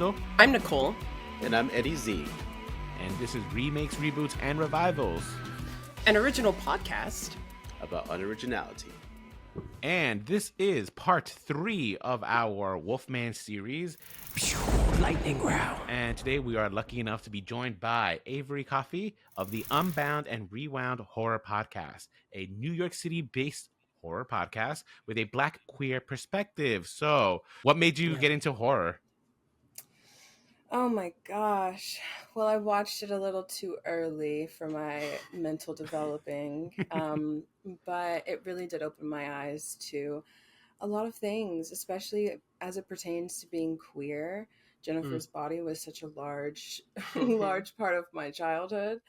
Kendall. I'm Nicole. And I'm Eddie Z. And this is Remakes, Reboots, and Revivals. An original podcast about unoriginality. And this is part 3 of our Wolfman series, Lightning Round. And today we are lucky enough to be joined by Avery Coffey of the Unbound and Rewound Horror Podcast, a New York City-based horror podcast with a Black queer perspective. So, what made you get into horror? Oh my gosh. Well, I watched it a little too early for my mental developing, but it really did open my eyes to a lot of things, especially as it pertains to being queer. Jennifer's body was such a large part of my childhood.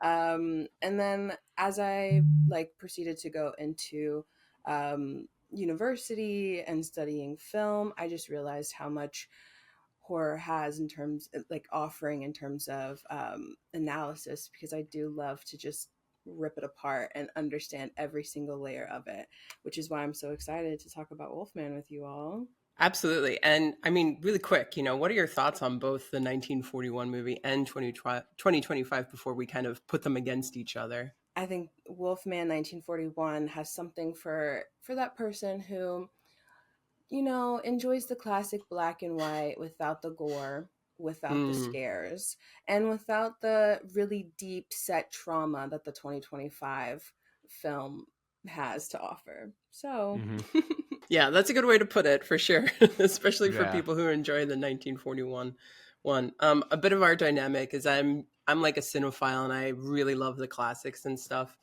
And then as I proceeded to go into university and studying film, I just realized how much horror has in terms offering in terms of analysis, because I do love to just rip it apart and understand every single layer of it, which is why I'm so excited to talk about Wolfman with you all. Absolutely. And I mean, really quick, what are your thoughts on both the 1941 movie and 2025 before we kind of put them against each other? I think Wolfman 1941 has something for that person who enjoys the classic black and white without the gore, without the scares, and without the really deep set trauma that the 2025 film has to offer. So, yeah, that's a good way to put it, for sure, especially for people who enjoy the 1941 one. A bit of our dynamic is I'm like a cinephile and I really love the classics and stuff.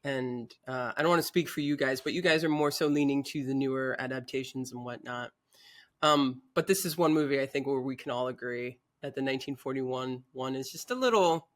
And I don't want to speak for you guys, but you guys are more so leaning to the newer adaptations and whatnot. But this is one movie I think where we can all agree that the 1941 one is just a little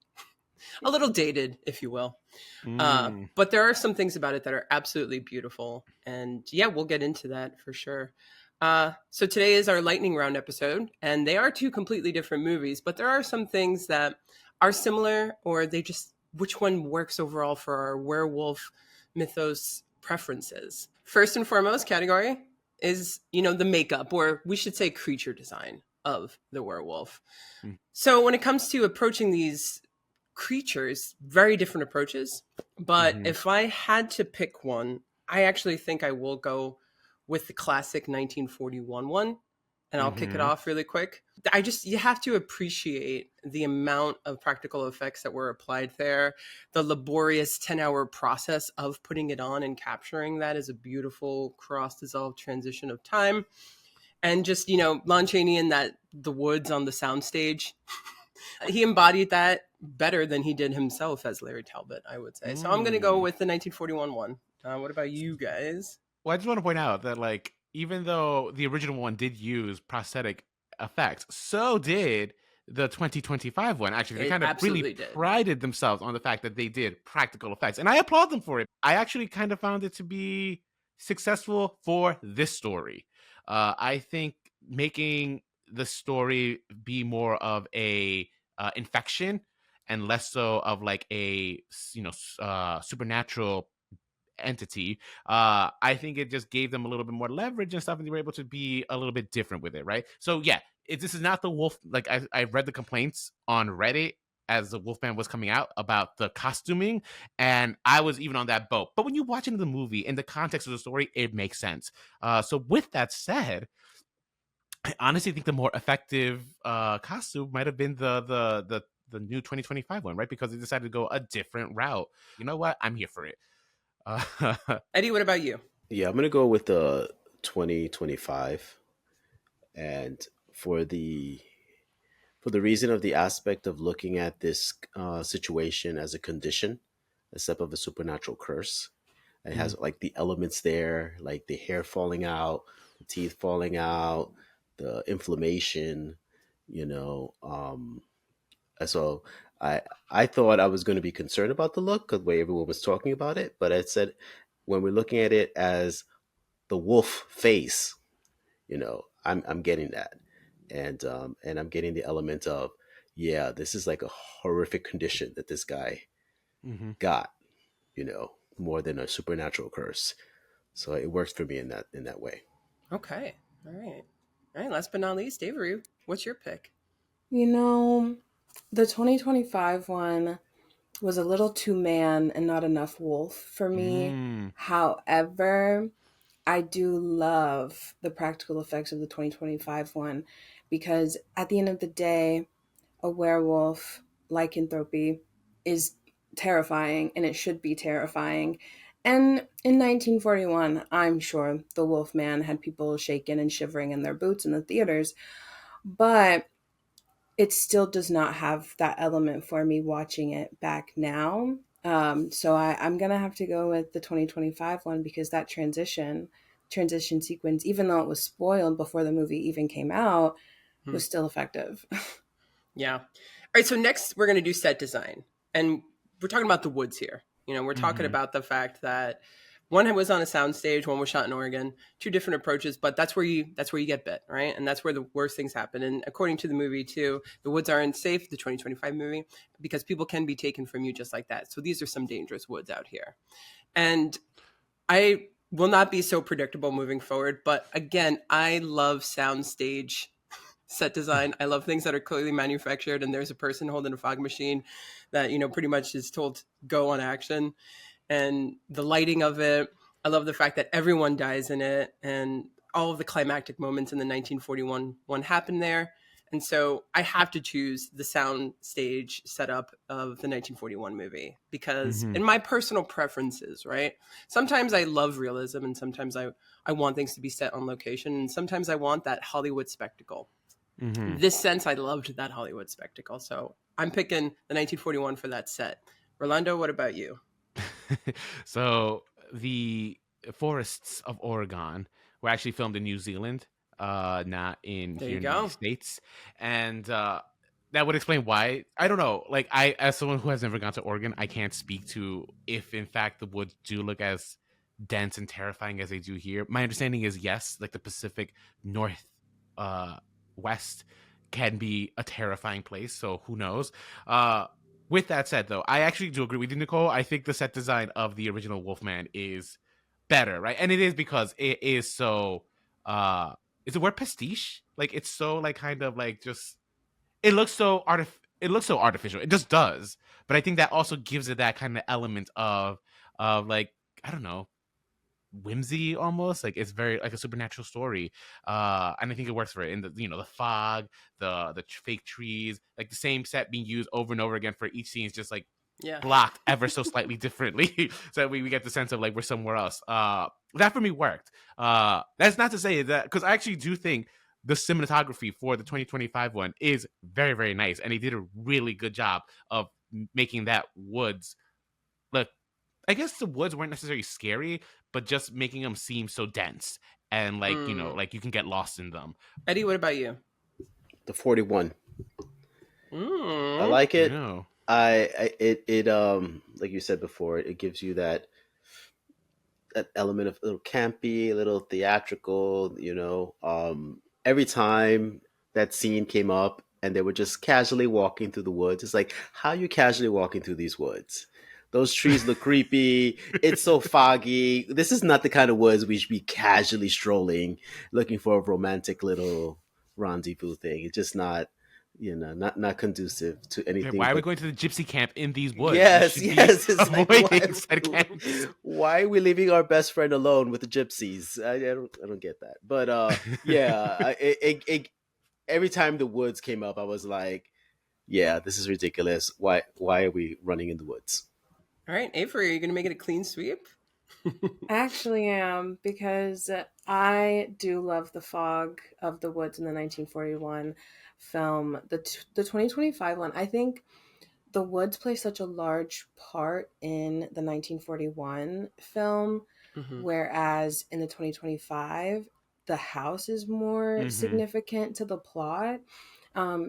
dated, if you will. But there are some things about it that are absolutely beautiful. And yeah, we'll get into that for sure. So today is our lightning round episode, and they are two completely different movies, but there are some things that are similar, or they just, which one works overall for our werewolf mythos preferences. First and foremost category is, the makeup, or we should say creature design of the werewolf. So when it comes to approaching these creatures, very different approaches. But if I had to pick one, I actually think I will go with the classic 1941 one. And I'll kick it off really quick. You have to appreciate the amount of practical effects that were applied there. The laborious 10-hour process of putting it on and capturing that is a beautiful cross-dissolved transition of time. And just, Lon Chaney in the woods on the soundstage, he embodied that better than he did himself as Larry Talbot, I would say. So I'm going to go with the 1941 one. What about you guys? Well, I just want to point out that, even though the original one did use prosthetic effects, so did the 2025 one. Actually, they kind of really prided themselves on the fact that they did practical effects. And I applaud them for it. I actually kind of found it to be successful for this story. I think making the story be more of a infection and less so of a supernatural entity, I think it just gave them a little bit more leverage and stuff, and they were able to be a little bit different with it, right? So yeah, this is not the wolf. I read the complaints on Reddit as the Wolfman was coming out about the costuming, and I was even on that boat. But when you watch into the movie in the context of the story, it makes sense. So with that said, I honestly think the more effective costume might have been the new 2025 one, right? Because they decided to go a different route. You know what? I'm here for it. Eddie, what about you? Yeah, I'm going to go with the 2025. And for the reason of the aspect of looking at this situation as a condition, a step of a supernatural curse. It has the elements there, like the hair falling out, the teeth falling out, the inflammation, so I thought I was going to be concerned about the look because the way everyone was talking about it, but I said when we're looking at it as the wolf face, I'm getting that, and I'm getting the element of this is like a horrific condition that this guy got, more than a supernatural curse. So it works for me in that way. Okay, all right. Last but not least, Avery, What's your pick? You know, the 2025 one was a little too man and not enough wolf for me. However, I do love the practical effects of the 2025 one because at the end of the day, a werewolf lycanthropy is terrifying and it should be terrifying. And in 1941, I'm sure the Wolfman had people shaking and shivering in their boots in the theaters, but it still does not have that element for me watching it back now. So I'm gonna have to go with the 2025 one because that transition sequence, even though it was spoiled before the movie even came out, was still effective. Yeah. All right. So next we're going to do set design, and we're talking about the woods here. You know, we're talking about the fact that one was on a soundstage, one was shot in Oregon, two different approaches, but that's where you get bit, right? And that's where the worst things happen. And according to the movie too, the woods aren't safe, the 2025 movie, because people can be taken from you just like that. So these are some dangerous woods out here. And I will not be so predictable moving forward, but again, I love soundstage set design. I love things that are clearly manufactured and there's a person holding a fog machine that, you know, pretty much is told go on action. And the lighting of it, I love the fact that everyone dies in it and all of the climactic moments in the 1941 one happen there. And so I have to choose the sound stage setup of the 1941 movie because in my personal preferences, right? Sometimes I love realism and sometimes I want things to be set on location and sometimes I want that Hollywood spectacle. This sense, I loved that Hollywood spectacle. So I'm picking the 1941 for that set. Rolando, what about you? So the forests of Oregon were actually filmed in New Zealand, not in here in the United States. And that would explain why. I don't know. Like as someone who has never gone to Oregon, I can't speak to if in fact the woods do look as dense and terrifying as they do here. My understanding is yes, like the Pacific North West can be a terrifying place, so who knows. With that said, though, I actually do agree with you, Nicole. I think the set design of the original Wolfman is better, right? And it is because it is so is the word pastiche? Like it's so like kind of like just it looks so artificial. It just does. But I think that also gives it that kind of element of like I don't know, whimsy almost. Like it's very like a supernatural story, and I think it works for it. In the the fog, the fake trees, like the same set being used over and over again for each scene is just like blocked ever so slightly differently, so that we get the sense of like we're somewhere else. That for me worked. That's not to say that because I actually do think the cinematography for the 2025 one is very very nice, and he did a really good job of making that woods look. I guess the woods weren't necessarily scary, but just making them seem so dense and like like you can get lost in them. Eddie, what about you? The 41. I like it. Yeah. It like you said before, it gives you that element of a little campy, a little theatrical. Every time that scene came up and they were just casually walking through the woods, it's like, how are you casually walking through these woods? Those trees look creepy. It's so foggy. This is not the kind of woods we should be casually strolling, looking for a romantic little rendezvous thing. It's just not, not conducive to anything. Why are we going to the gypsy camp in these woods? Yes. It's like, why are we leaving our best friend alone with the gypsies? I don't get that. But yeah, every time the woods came up, I was like, yeah, this is ridiculous. Why are we running in the woods? All right, Avery, are you going to make it a clean sweep? I actually am because I do love the fog of the woods in the 1941 film. The 2025 one, I think the woods play such a large part in the 1941 film, whereas in the 2025, the house is more significant to the plot.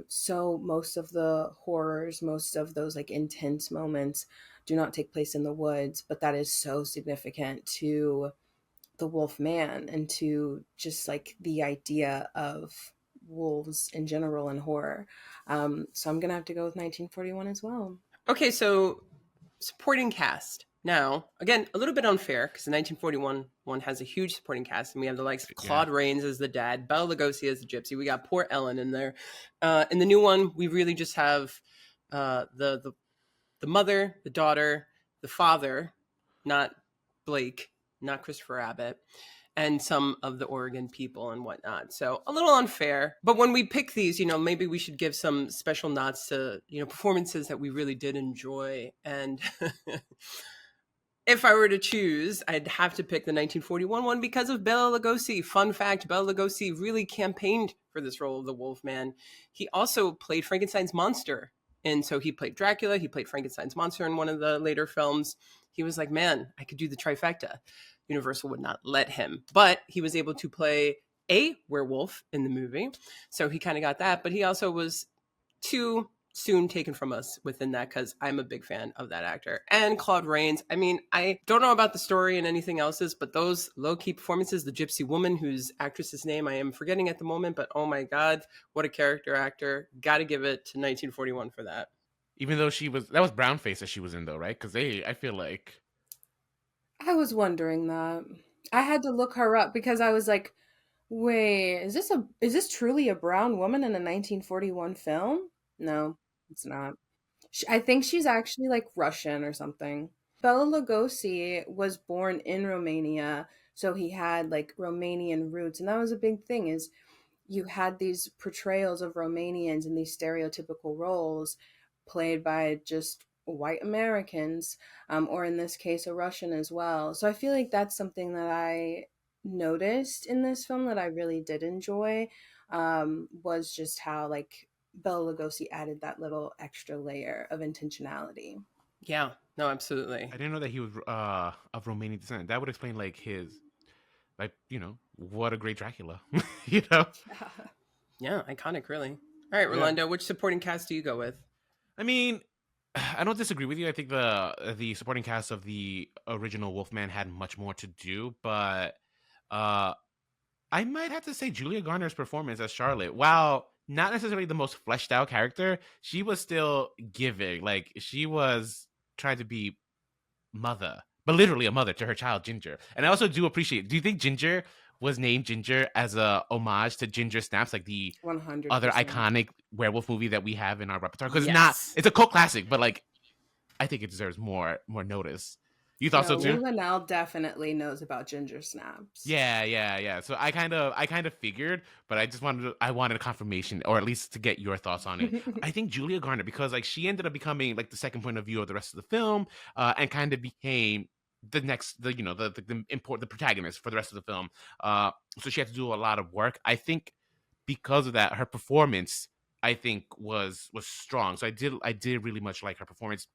So most of the horrors, most of those like intense moments do not take place in the woods, but that is so significant to the wolf man and to just like the idea of wolves in general in horror. So I'm gonna have to go with 1941 as well. Okay, so supporting cast. Now, again, a little bit unfair because the 1941 one has a huge supporting cast, and we have the likes of Claude Rains as the dad, Bela Lugosi as the gypsy. We got poor Ellen in there. In the new one, we really just have the mother, the daughter, the father, not Blake, not Christopher Abbott, and some of the Oregon people and whatnot. So a little unfair. But when we pick these, maybe we should give some special nods to, performances that we really did enjoy. And if I were to choose, I'd have to pick the 1941 one because of Bela Lugosi. Fun fact, Bela Lugosi really campaigned for this role of the Wolfman. He also played Frankenstein's monster. And so he played Dracula, he played Frankenstein's monster in one of the later films. He was like, man, I could do the trifecta. Universal would not let him. But he was able to play a werewolf in the movie. So he kind of got that. But he also was too soon taken from us within that because I'm a big fan of that actor. And Claude Rains, I mean, I don't know about the story and anything else's, but those low-key performances, the gypsy woman whose actress's name I am forgetting at the moment, but oh my God, what a character actor. Gotta give it to 1941 for that. Even though that was brownface that she was in though, right? Because I feel like. I was wondering that. I had to look her up because I was like, wait, is this truly a brown woman in a 1941 film? No, it's not. I think she's actually like Russian or something. Bela Lugosi was born in Romania, so he had like Romanian roots, and that was a big thing. Is you had these portrayals of Romanians in these stereotypical roles played by just white Americans, or in this case, a Russian as well. So I feel like that's something that I noticed in this film that I really did enjoy, was just how like Bela Lugosi added that little extra layer of intentionality. Yeah, no, absolutely. I didn't know that he was of Romanian descent. That would explain like his, like, what a great Dracula. Yeah, iconic, really. All right, Rolando, which supporting cast do you go with? I mean, I don't disagree with you. I think the supporting cast of the original Wolfman had much more to do, but I might have to say Julia Garner's performance as Charlotte, while not necessarily the most fleshed out character, she was still giving. Like, she was trying to be mother, but literally a mother to her child Ginger. And I also do appreciate. Do you think Ginger was named Ginger as a homage to Ginger Snaps, like the 100%. other iconic werewolf movie that we have in our repertoire? Because Yes. it's a cult classic, but like I think it deserves more notice. You thought so too? Lou Linnell definitely knows about Ginger Snaps. Yeah. So I kind of figured, but I wanted a confirmation, or at least to get your thoughts on it. I think Julia Garner, because like she ended up becoming like the second point of view of the rest of the film, and kind of became the protagonist for the rest of the film. So she had to do a lot of work. I think because of that, her performance, I think, was strong. So I did really much like her performance.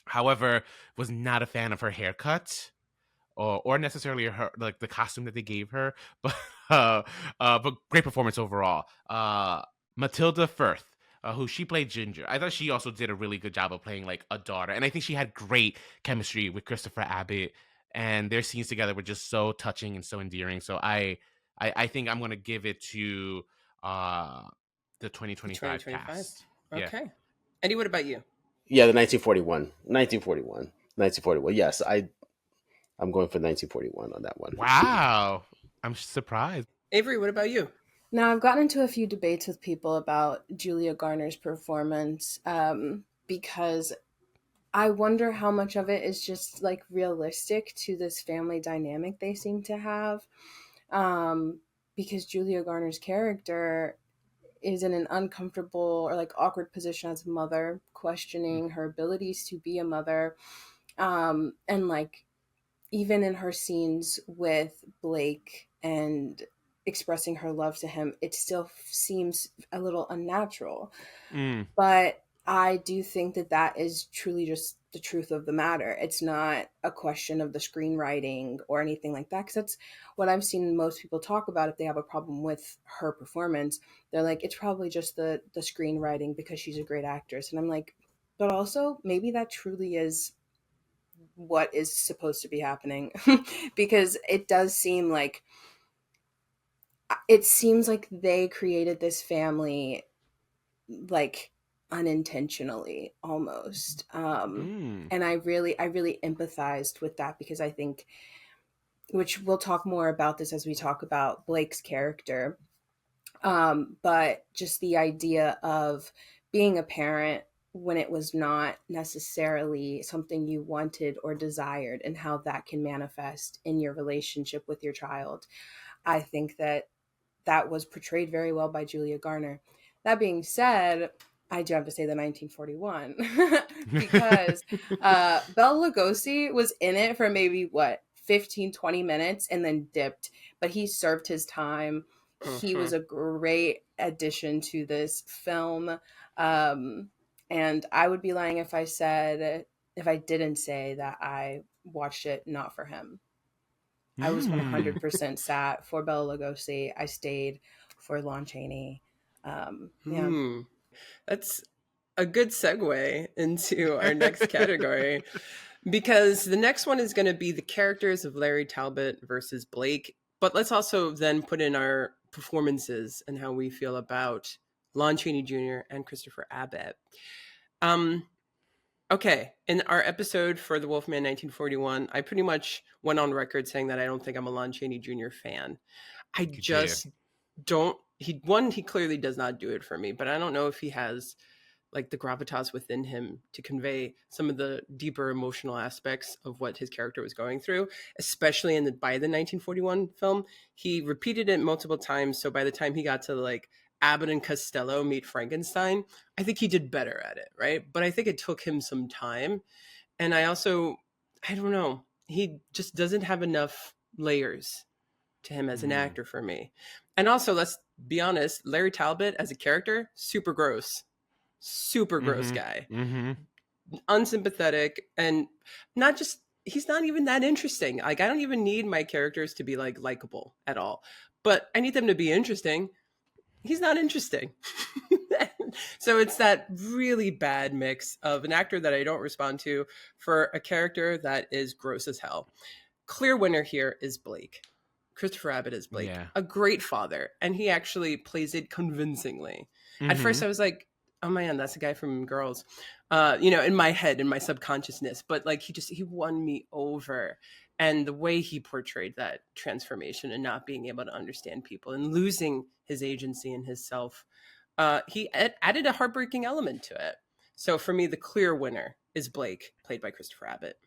However, was not a fan of her haircut, or necessarily her like the costume that they gave her, but great performance overall. Matilda Firth, who she played Ginger, I thought she also did a really good job of playing like a daughter, and I think she had great chemistry with Christopher Abbott, and their scenes together were just so touching and so endearing. So I think I'm gonna give it to the 2025 cast. Okay. Yeah. Eddie, what about you? Yeah, the 1941. Yes, I'm going for 1941 on that one. Wow, I'm surprised. Avery, what about you? Now, I've gotten into a few debates with people about Julia Garner's performance, because I wonder how much of it is just like realistic to this family dynamic they seem to have. Because Julia Garner's character is in an uncomfortable or like awkward position as a mother, questioning her abilities to be a mother. And like, even in her scenes with Blake and expressing her love to him, it still seems a little unnatural. But I do think that is truly just the truth of the matter. It's not a question of the screenwriting or anything like that, because that's what I've seen most people talk about. If they have a problem with her performance, they're like, it's probably just the screenwriting because she's a great actress. And I'm like, but also maybe that truly is what is supposed to be happening. Because it seems like they created this family like unintentionally almost. And I really empathized with that, because I think, which we'll talk more about this as we talk about Blake's character, but just the idea of being a parent when it was not necessarily something you wanted or desired, and how that can manifest in your relationship with your child. I think that was portrayed very well by Julia Garner. That being said, I do have to say the 1941 because Bela Lugosi was in it for maybe 15-20 minutes and then dipped, but he served his time. He was a great addition to this film. And I would be lying if I didn't say that I watched it not for him. I was 100% sat for Bela Lugosi. I stayed for Lon Chaney. That's a good segue into our next category, because the next one is going to be the characters of Larry Talbot versus Blake. But let's also then put in our performances and how we feel about Lon Chaney Jr. and Christopher Abbott. Okay, in our episode for The Wolfman 1941, I pretty much went on record saying that I don't think I'm a Lon Chaney Jr. fan. I just don't. He clearly does not do it for me, but I don't know if he has like the gravitas within him to convey some of the deeper emotional aspects of what his character was going through, especially by the 1941 film. He repeated it multiple times, so by the time he got to like Abbott and Costello meet Frankenstein, I think he did better at it, right? But I think it took him some time. And I don't know, he just doesn't have enough layers to him as an actor for me. And also, let's be honest, Larry Talbot as a character, super gross guy. Unsympathetic, and he's not even that interesting. Like, I don't even need my characters to be like likable at all, but I need them to be interesting. He's not interesting. So it's that really bad mix of an actor that I don't respond to for a character that is gross as hell. Clear winner here is Blake. Christopher Abbott is Blake. Yeah. A great father. And he actually plays it convincingly. At first I was like, oh man, that's the guy from Girls. In my head, in my subconsciousness. But like he won me over. And the way he portrayed that transformation and not being able to understand people and losing his agency and his self, he added a heartbreaking element to it. So for me, the clear winner is Blake, played by Christopher Abbott.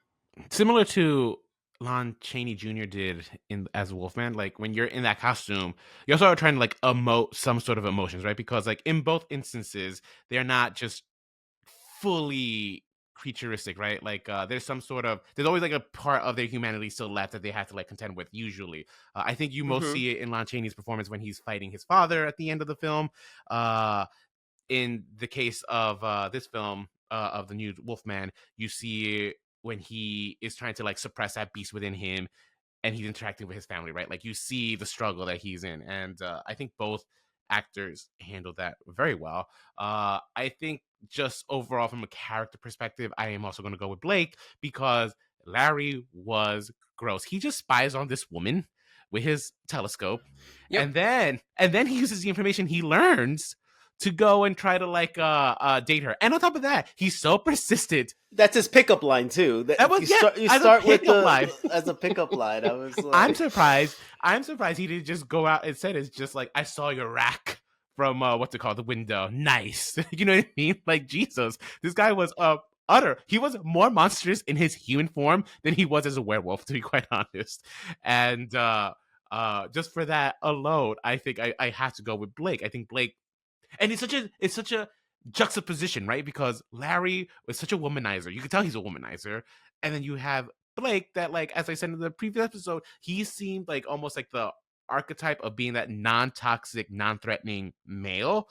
Similar to Lon Chaney Jr. did as Wolfman, like when you're in that costume, you also are trying to like emote some sort of emotions, right? Because like in both instances, they're not just fully creaturistic, right? Like there's always like a part of their humanity still left that they have to like contend with usually. I think you most see it in Lon Chaney's performance when he's fighting his father at the end of the film. In the case of this film, of the new Wolfman, you see when he is trying to like suppress that beast within him and he's interacting with his family, right? Like you see the struggle that he's in. And I think both actors handled that very well. I think just overall from a character perspective, I am also going to go with Blake because Larry was gross. He just spies on this woman with his telescope. Yep. And then he uses the information he learns to go and try to like date her. And on top of that, he's so persistent. That's his pickup line too. You start with as a pickup line. I was like, I'm surprised he didn't just go out and said it's just like, I saw your rack from the window. Nice. You know what I mean? Like, Jesus, this guy was he was more monstrous in his human form than he was as a werewolf, to be quite honest. And just for that alone, I think I have to go with Blake. I think Blake, and it's such a juxtaposition, right? Because Larry was such a womanizer. You can tell he's a womanizer. And then you have Blake that, like, as I said in the previous episode, he seemed like almost like the archetype of being that non-toxic, non-threatening male,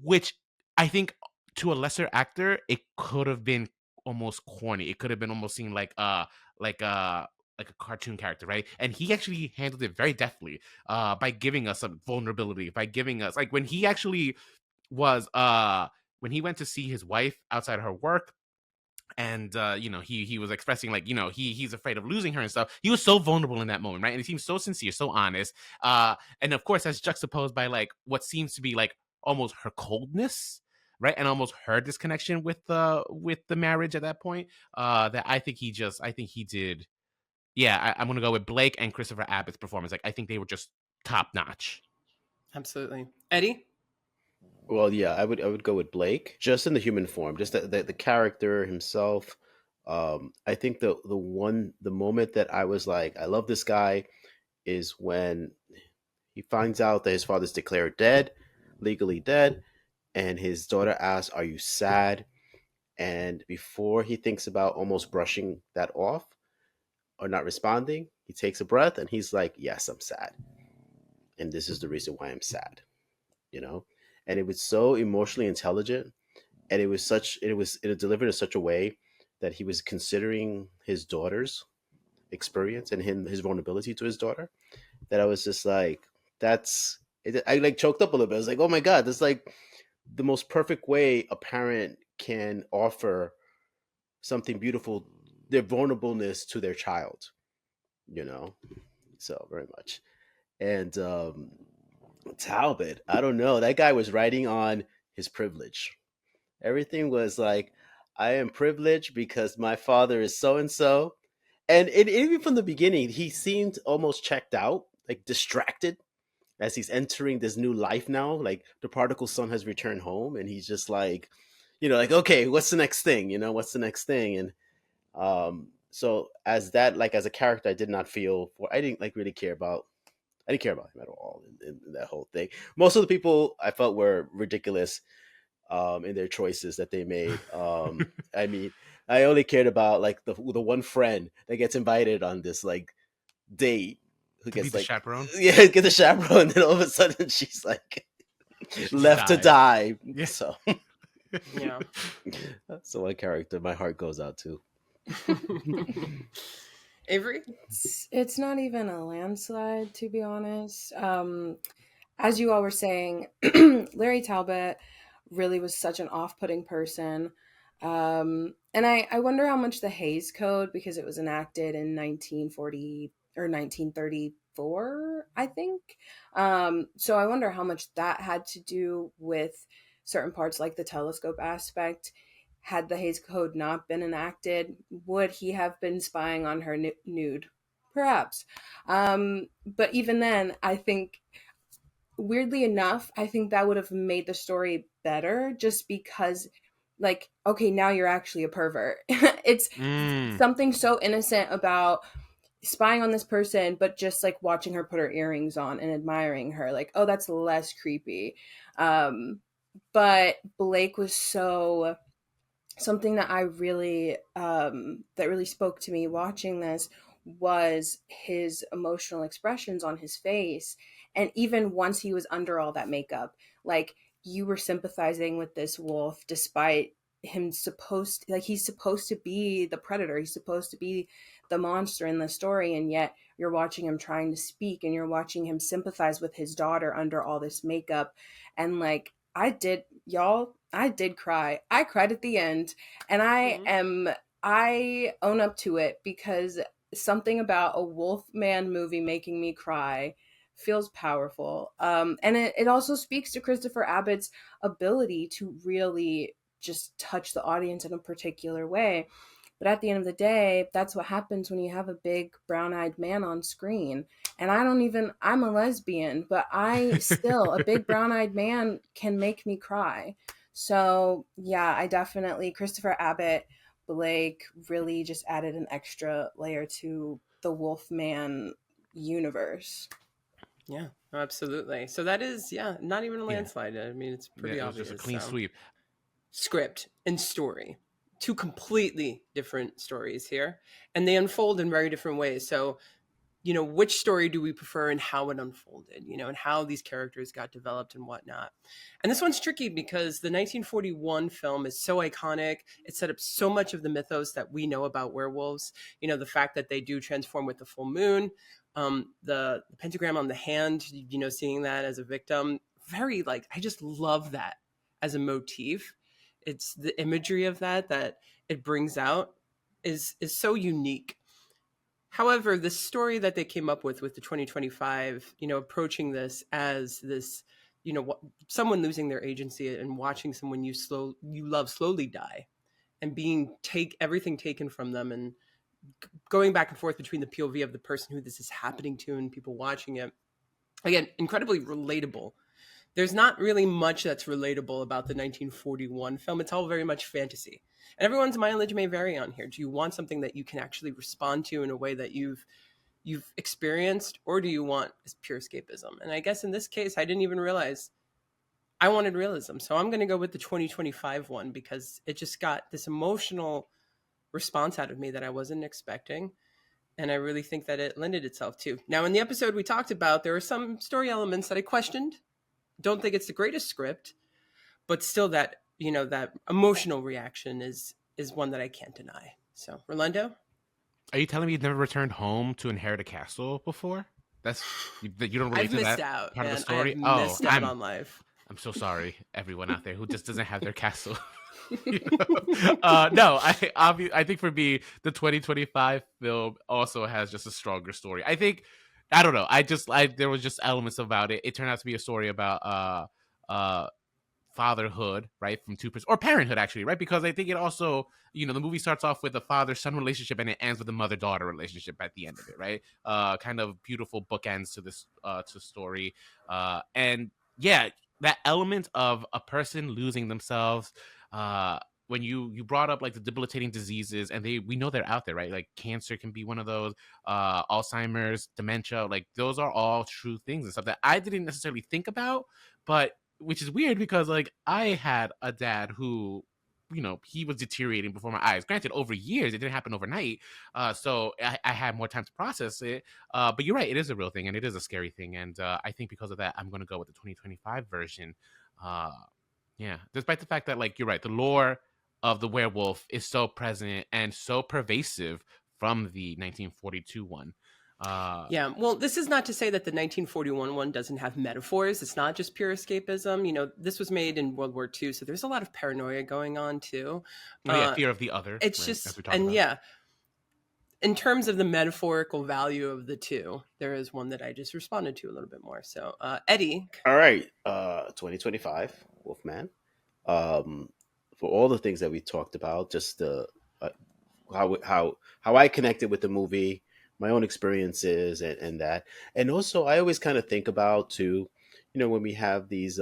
which I think to a lesser actor, it could have been almost corny. It could have been almost seen like a cartoon character, right? And he actually handled it very deftly by giving us some vulnerability, by giving us, like, when he actually was when he went to see his wife outside of her work, and he was expressing like, he's afraid of losing her and stuff. He was so vulnerable in that moment, right? And he seemed so sincere, so honest, and of course that's juxtaposed by like what seems to be like almost her coldness right, and almost her disconnection with the marriage at that point. That I think he did. Yeah, I'm gonna go with Blake and Christopher Abbott's performance. Like, I think they were just top notch. Absolutely. Eddie? Well, yeah, I would go with Blake, just in the human form, just the character himself. I think the moment that I was like, I love this guy, is when he finds out that his father's declared dead, legally dead, and his daughter asks, "Are you sad?" And before he thinks about almost brushing that off or not responding, he takes a breath and he's like, "Yes, I'm sad, and this is the reason why I'm sad." You know, and it was so emotionally intelligent, and it delivered in such a way that he was considering his daughter's experience and his vulnerability to his daughter, that I was just like, that's it. I like choked up a little bit. I was like, oh my god, that's like the most perfect way a parent can offer something beautiful, their vulnerableness to their child, you know. So very much. And Talbot, I don't know, that guy was writing on his privilege. Everything was like, I am privileged because my father is so and so. And even from the beginning, he seemed almost checked out, like distracted as he's entering this new life now. Like the prodigal son has returned home, and he's just like, like, okay, what's the next thing? What's the next thing? And so as that, like as a character, I did not feel for. I didn't like really care about. I didn't care about him at all in that whole thing. Most of the people I felt were ridiculous in their choices that they made. I mean, I only cared about like the one friend that gets invited on this like date, who To be gets the like, chaperone? yeah, get the chaperone, and then all of a sudden she's like left to die. Yeah. So Yeah. that's the one character my heart goes out to. Avery? It's not even a landslide, to be honest. As you all were saying, Larry Talbot really was such an off-putting person. And I wonder how much the Hays Code, because it was enacted in 1940 or 1934, I think. So I wonder how much that had to do with certain parts, like the telescope aspect. Had the Hays Code not been enacted, would he have been spying on her nude? Perhaps. But even then, I think, weirdly enough, I think that would have made the story better, just because, like, okay, now you're actually a pervert. It's something so innocent about spying on this person, but just like watching her put her earrings on and admiring her. Like, oh, that's less creepy. But Blake was so, something that I really that really spoke to me watching this was his emotional expressions on his face. And even once he was under all that makeup, like, you were sympathizing with this wolf despite him he's supposed to be the predator, he's supposed to be the monster in the story, and yet you're watching him trying to speak, and you're watching him sympathize with his daughter under all this makeup. And like, I did cry. I cried at the end, and I own up to it, because something about a Wolfman movie making me cry feels powerful. And it also speaks to Christopher Abbott's ability to really just touch the audience in a particular way. But at the end of the day, that's what happens when you have a big brown-eyed man on screen. And I'm a lesbian, but a big brown-eyed man can make me cry. So yeah, I definitely, Christopher Abbott, Blake really just added an extra layer to the Wolfman universe. Yeah, absolutely. So that is, not even a landslide. I mean, it's pretty obvious. It was just a clean sweep. Script and story, two completely different stories here, and they unfold in very different ways. So, which story do we prefer, and how it unfolded, and how these characters got developed and whatnot. And this one's tricky because the 1941 film is so iconic. It set up so much of the mythos that we know about werewolves. The fact that they do transform with the full moon, the pentagram on the hand, seeing that as a victim, very, like, I just love that as a motif. It's the imagery of that it brings out is so unique. However, the story that they came up with the 2025, approaching this as this someone losing their agency and watching someone you love slowly die, and everything taken from them, and going back and forth between the POV of the person who this is happening to and people watching it. Again, incredibly relatable. There's not really much that's relatable about the 1941 film. It's all very much fantasy. And everyone's mileage may vary on here. Do you want something that you can actually respond to in a way that you've experienced, or do you want pure escapism? And I guess in this case, I didn't even realize I wanted realism. So I'm going to go with the 2025 one, because it just got this emotional response out of me that I wasn't expecting. And I really think that it lended itself to. Now, in the episode we talked about, there were some story elements that I questioned. Don't think it's the greatest script, but still that emotional reaction is one that I can't deny. So, Rolando? Are you telling me you've never returned home to inherit a castle before? That you don't relate to that out, part man. of the story? I have missed out on life. I'm so sorry, everyone out there who just doesn't have their castle. No, I think for me, the 2025 film also has just a stronger story. I don't know. There was just elements about it. It turned out to be a story about fatherhood, right, from or parenthood, actually, right, because I think it also, the movie starts off with a father-son relationship and it ends with a mother-daughter relationship at the end of it, right? Kind of beautiful bookends to this to story, and yeah, that element of a person losing themselves. When you brought up like the debilitating diseases, and we know they're out there, right? Like cancer can be one of those, Alzheimer's, dementia, like those are all true things and stuff that I didn't necessarily think about, but which is weird because like I had a dad who, he was deteriorating before my eyes. Granted, over years, it didn't happen overnight. So I had more time to process it. But you're right, it is a real thing and it is a scary thing. And I think because of that, I'm going to go with the 2025 version. Yeah, despite the fact that, like, you're right, the lore of the werewolf is so present and so pervasive from the 1942 one. Yeah, well, this is not to say that the 1941 one doesn't have metaphors. It's not just pure escapism. This was made in World War II, so there's a lot of paranoia going on too. Fear of the other. It's right, just, and yeah, in terms of the metaphorical value of the two, there is one that I just responded to a little bit more. So, Eddie. All right, 2025 Wolfman. For all the things that we talked about, just how I connected with the movie, my own experiences, and that, and also I always kind of think about too, when we have these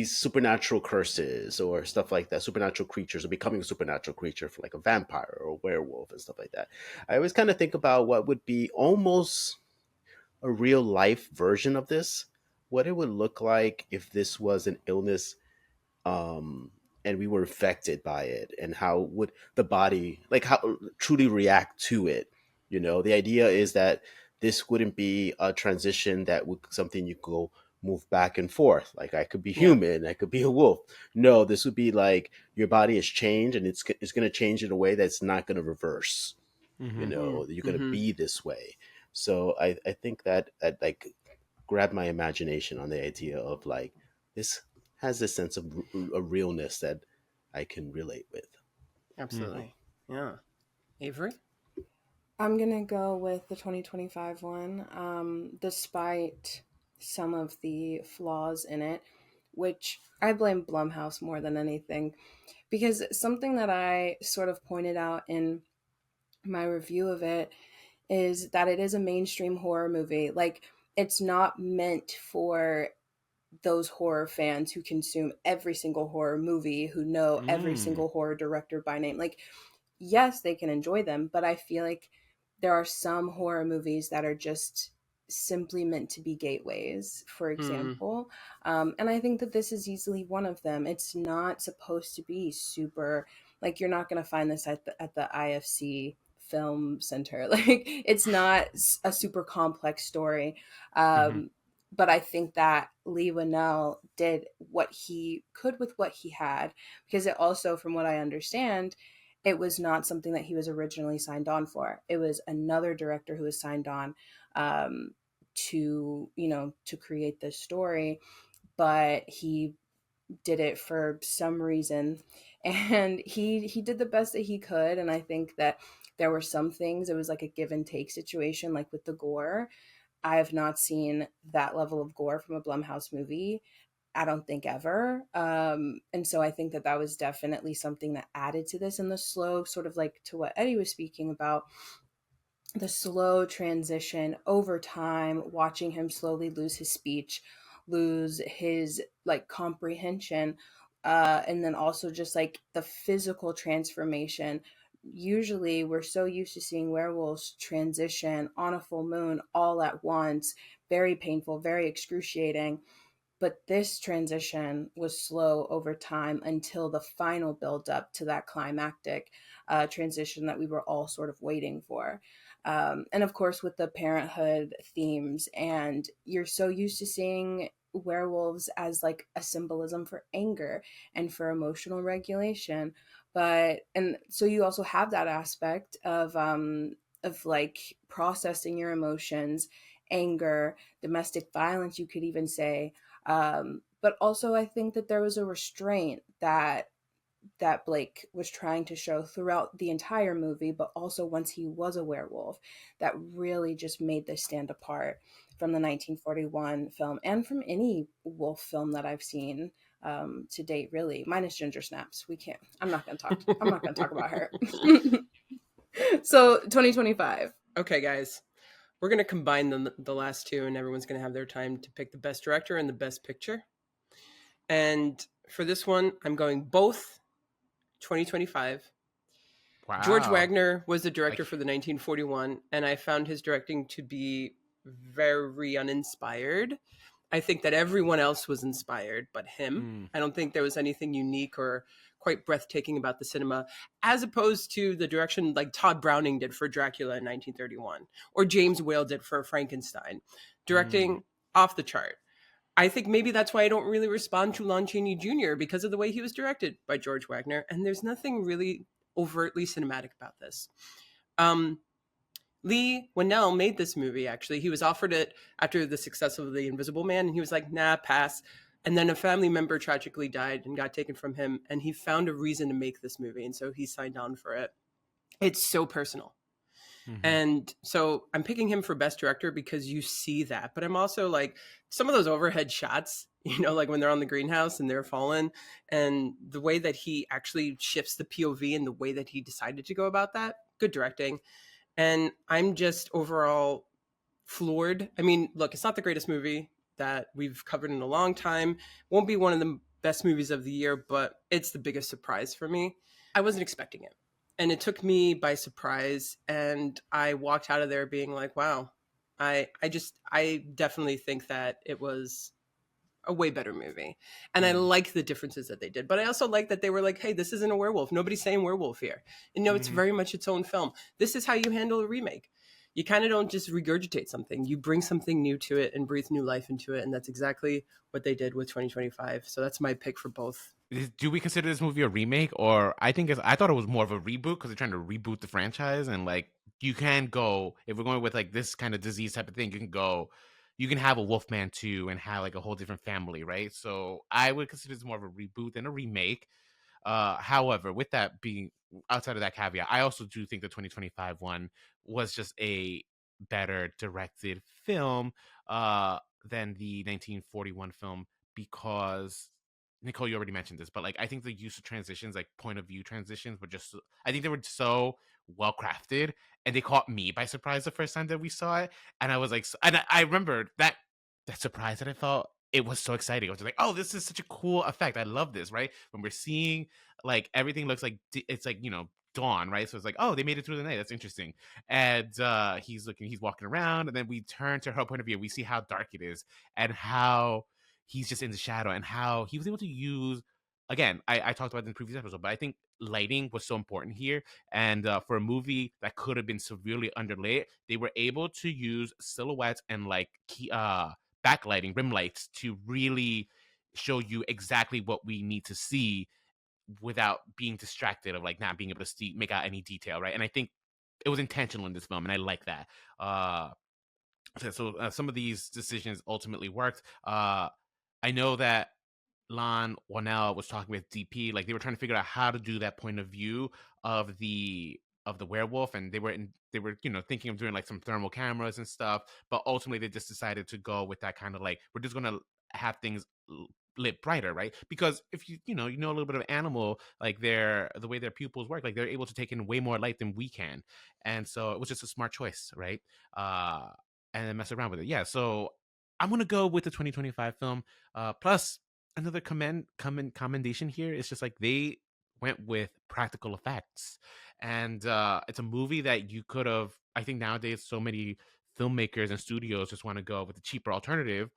supernatural curses or stuff like that, supernatural creatures, or becoming a supernatural creature for like a vampire or a werewolf and stuff like that. I always kind of think about what would be almost a real life version of this, what it would look like if this was an illness, and we were affected by it, and how would the body, like, how truly react to it. The idea is that this wouldn't be a transition that would something you go move back and forth. Like, I could be human, I could be a wolf. No, this would be like your body has changed, and it's going to change in a way that's not going to reverse. Mm-hmm. You're going to be this way. So I think that like grabbed my imagination on the idea of like, this has this sense of a realness that I can relate with. Absolutely. Yeah. Avery? I'm going to go with the 2025 one, despite some of the flaws in it, which I blame Blumhouse more than anything, because something that I sort of pointed out in my review of it is that it is a mainstream horror movie. Like, it's not meant for those horror fans who consume every single horror movie, who know every single horror director by name. Like, yes, they can enjoy them, but I feel like there are some horror movies that are just simply meant to be gateways, for example. And I think that this is easily one of them. It's not supposed to be super, like, you're not going to find this at the IFC film center. Like, it's not a super complex story. But I think that Lee Winnell did what he could with what he had, because it also, from what I understand, it was not something that he was originally signed on for. It was another director who was signed on to create this story, but he did it for some reason, and he did the best that he could. And I think that there were some things, it was like a give and take situation, like with the gore. I have not seen that level of gore from a Blumhouse movie, I don't think ever. And so I think that that was definitely something that added to this, and the slow, sort of like to what Eddie was speaking about, the slow transition over time, watching him slowly lose his speech, lose his like comprehension, and then also just like the physical transformation. Usually we're so used to seeing werewolves transition on a full moon all at once, very painful, very excruciating. But this transition was slow over time until the final build up to that climactic transition that we were all sort of waiting for. And of course, with the parenthood themes, and you're so used to seeing werewolves as like a symbolism for anger and for emotional regulation. But, and so you also have that aspect of like processing your emotions, anger, domestic violence, you could even say. But also, I think that there was a restraint that Blake was trying to show throughout the entire movie, but also once he was a werewolf, that really just made this stand apart from the 1941 film and from any wolf film that I've seen to date. Really, minus Ginger Snaps. We can't. I'm not going to talk about her. So 2025. Okay, guys. We're going to combine the last two, and everyone's going to have their time to pick the best director and the best picture. And for this one, I'm going both 2025. Wow. George Wagner was the director for the 1941, and I found his directing to be very uninspired. I think that everyone else was inspired but him. I don't think there was anything unique or quite breathtaking about the cinema, as opposed to the direction like Todd Browning did for Dracula in 1931, or James Whale did for Frankenstein. Directing off the chart. I think maybe that's why I don't really respond to Lon Chaney Jr., because of the way he was directed by George Wagner, and there's nothing really overtly cinematic about this. Lee Winnell made this movie, actually. He was offered it after the success of The Invisible Man, and he was like, nah, pass. And then a family member tragically died and got taken from him, and he found a reason to make this movie, and so he signed on for it. It's so personal. And so I'm picking him for best director because you see that. But I'm also like, some of those overhead shots, you know, like when they're on the greenhouse and they're fallen, and the way that he actually shifts the POV and the way that he decided to go about that, good directing. And I'm just overall floored. I mean, look, it's not the greatest movie that we've covered in a long time. Won't be one of the best movies of the year, but it's the biggest surprise for me. I wasn't expecting it. And it took me by surprise. And I walked out of there being like, wow, I definitely think that it was a way better movie. And I like the differences that they did. But I also like that they were like, hey, this isn't a werewolf. Nobody's saying werewolf here. And no, it's very much its own film. This is how you handle a remake. You kind of don't just regurgitate something. You bring something new to it and breathe new life into it. And that's exactly what they did with 2025. So that's my pick for both. Do we consider this movie a remake, or I thought it was more of a reboot because they're trying to reboot the franchise, and like you can go, if we're going with like this kind of disease type of thing, you can have a Wolfman 2 and have like a whole different family, right? So I would consider this more of a reboot than a remake. However, with that being outside of that caveat, I also do think the 2025 one was just a better directed film than the 1941 film, because Nicole, you already mentioned this, but like I think the use of transitions, like point of view transitions, were just I think they were so well crafted, and they caught me by surprise the first time that we saw it, and I was like, and I remember that surprise that I felt. It was so exciting. I was like, oh, this is such a cool effect. I love this, right? When we're seeing like everything looks like it's like, you know, dawn, right? So it's like, oh, they made it through the night. That's interesting. And he's walking around, and then we turn to her point of view. We see how dark it is and how he's just in the shadow, and how he was able to use, again, I talked about it in the previous episode, but I think lighting was so important here. And for a movie that could have been severely underlit, they were able to use silhouettes and like backlighting, rim lights, to really show you exactly what we need to see without being distracted of like not being able to see, make out any detail, right? And I think it was intentional in this film, and I like that. So some of these decisions ultimately worked. I know that Lon Whannell was talking with DP, like they were trying to figure out how to do that point of view of the the werewolf, and they were thinking of doing like some thermal cameras and stuff, but ultimately they just decided to go with that kind of like, we're just gonna have things lit brighter, right? Because if you know a little bit of animal, like the way their pupils work, like they're able to take in way more light than we can, and so it was just a smart choice, right? And then mess around with it. Yeah, so I'm gonna go with the 2025 film. Plus, another commendation here is just like they went with practical effects, and it's a movie that you could have. I think nowadays so many filmmakers and studios just want to go with the cheaper alternative,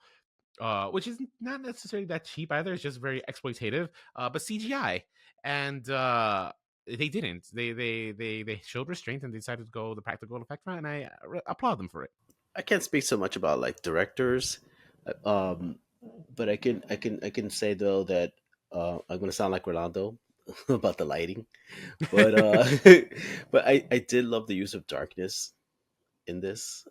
which is not necessarily that cheap either. It's just very exploitative, but CGI, and they didn't. They showed restraint and they decided to go the practical effect route, and I applaud them for it. I can't speak so much about like directors, um, but I can say though that I'm gonna sound like Rolando about the lighting, but but I did love the use of darkness in this.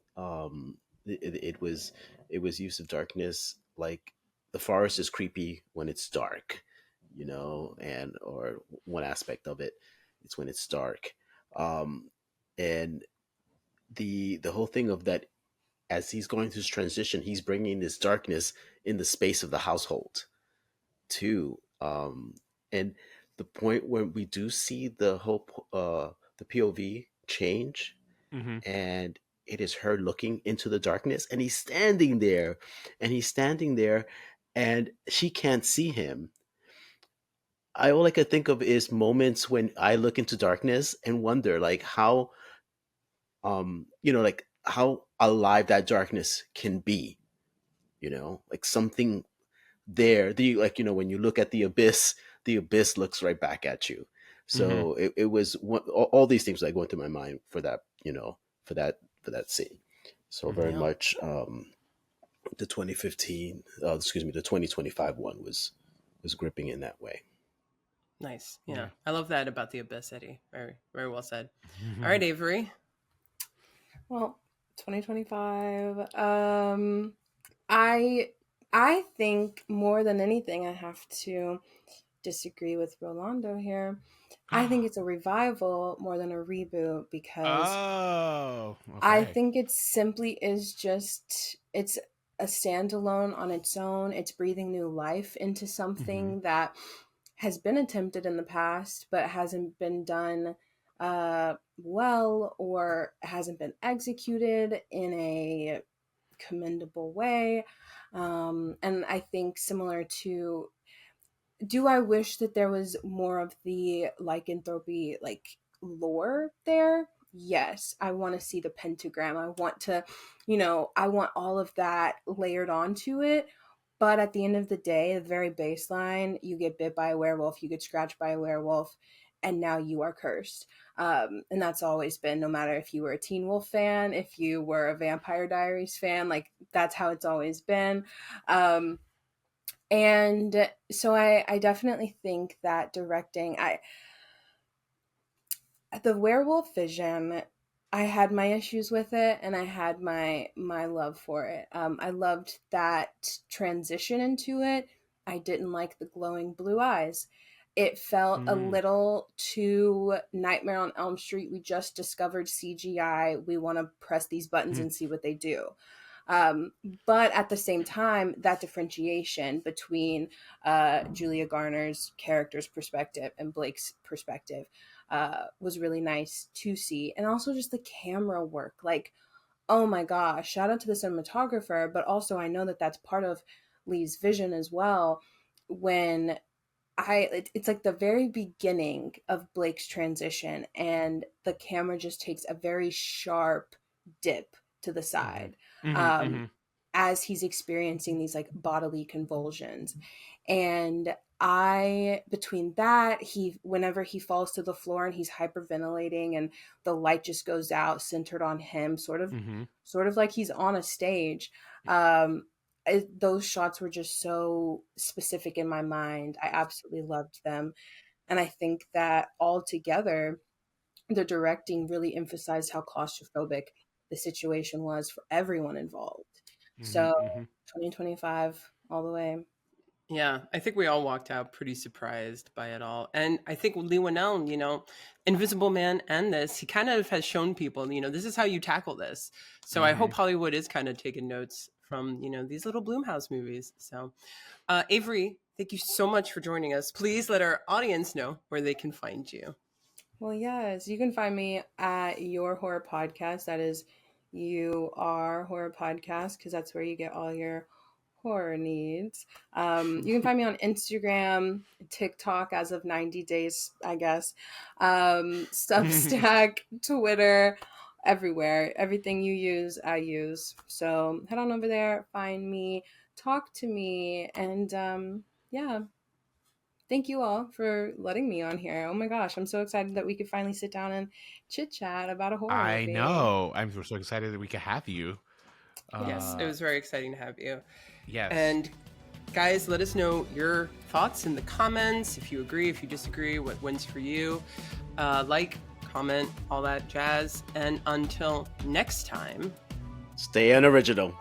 It was use of darkness, like the forest is creepy when it's dark, and or one aspect of it, it's when it's dark, and the whole thing of that, as he's going through his transition, he's bringing this darkness in the space of the household too, and the point where we do see the POV change, Mm-hmm. and it is her looking into the darkness, and he's standing there and she can't see him. All I could think of is moments when I look into darkness and wonder like how like how alive that darkness can be, like something there, when you look at the abyss looks right back at you. Mm-hmm. So it was all these things that go into my mind for that, for that scene. So very Mm-hmm. Yeah. much, the 2015, the 2025 one was gripping in that way. Nice. Yeah. Yeah. I love that about the abyss, Eddie. Very, very well said. All right, Avery. Well, 2025. I think more than anything, I have to disagree with Rolando here. I think it's a revival more than a reboot because Oh, I okay. think it simply is just it's a standalone on its own. It's breathing new life into Mm-hmm. something that has been attempted in the past but hasn't been done well, or hasn't been executed in a commendable way. And I think similar to, do I wish that there was more of the lycanthropy like lore there? Yes, I want to see the pentagram. I want to, I want all of that layered onto it. But at the end of the day, the very baseline, you get bit by a werewolf, you get scratched by a werewolf, and now you are cursed. And that's always been, no matter if you were a Teen Wolf fan, if you were a Vampire Diaries fan, like that's how it's always been. And so I definitely think that directing, the werewolf vision, I had my issues with it, and I had my love for it. I loved that transition into it. I didn't like the glowing blue eyes. It felt a Mm-hmm. little too Nightmare on Elm Street. We just discovered CGI. We want to press these buttons and see what they do. But at the same time, that differentiation between Julia Garner's character's perspective and Blake's perspective was really nice to see. And also just the camera work. Like, oh my gosh, shout out to the cinematographer, but also I know that that's part of Lee's vision as well. When it's like the very beginning of Blake's transition, and the camera just takes a very sharp dip to the Mm-hmm. side, Mm-hmm. um, as he's experiencing these like bodily convulsions. And I, between that, whenever he falls to the floor and he's hyperventilating and the light just goes out centered on him, Mm-hmm. sort of like he's on a stage. Those shots were just so specific in my mind. I absolutely loved them. And I think that altogether, the directing really emphasized how claustrophobic the situation was for everyone involved. Mm-hmm. So Mm-hmm. 2025 all the way. Yeah, I think we all walked out pretty surprised by it all. And I think Lee Winnell, Invisible Man and this, he kind of has shown people, this is how you tackle this. So I hope Hollywood is kind of taking notes from, these little Blumhouse movies. So Avery, thank you so much for joining us. Please let our audience know where they can find you. Well, yes, you can find me at Your Horror Podcast. That is UR Horror Podcast, because that's where you get all your horror needs. You can find me on Instagram, TikTok as of 90 days, I guess. Substack, Twitter, everywhere. Everything you use, I use. So head on over there, find me, talk to me, and yeah. Thank you all for letting me on here. Oh my gosh, I'm so excited that we could finally sit down and chit chat about a horror movie. I know. I'm so excited that we could have you. Yes, it was very exciting to have you. Yes. And guys, let us know your thoughts in the comments. If you agree, if you disagree, what wins for you. Like, comment, all that jazz. And until next time, Stay unoriginal.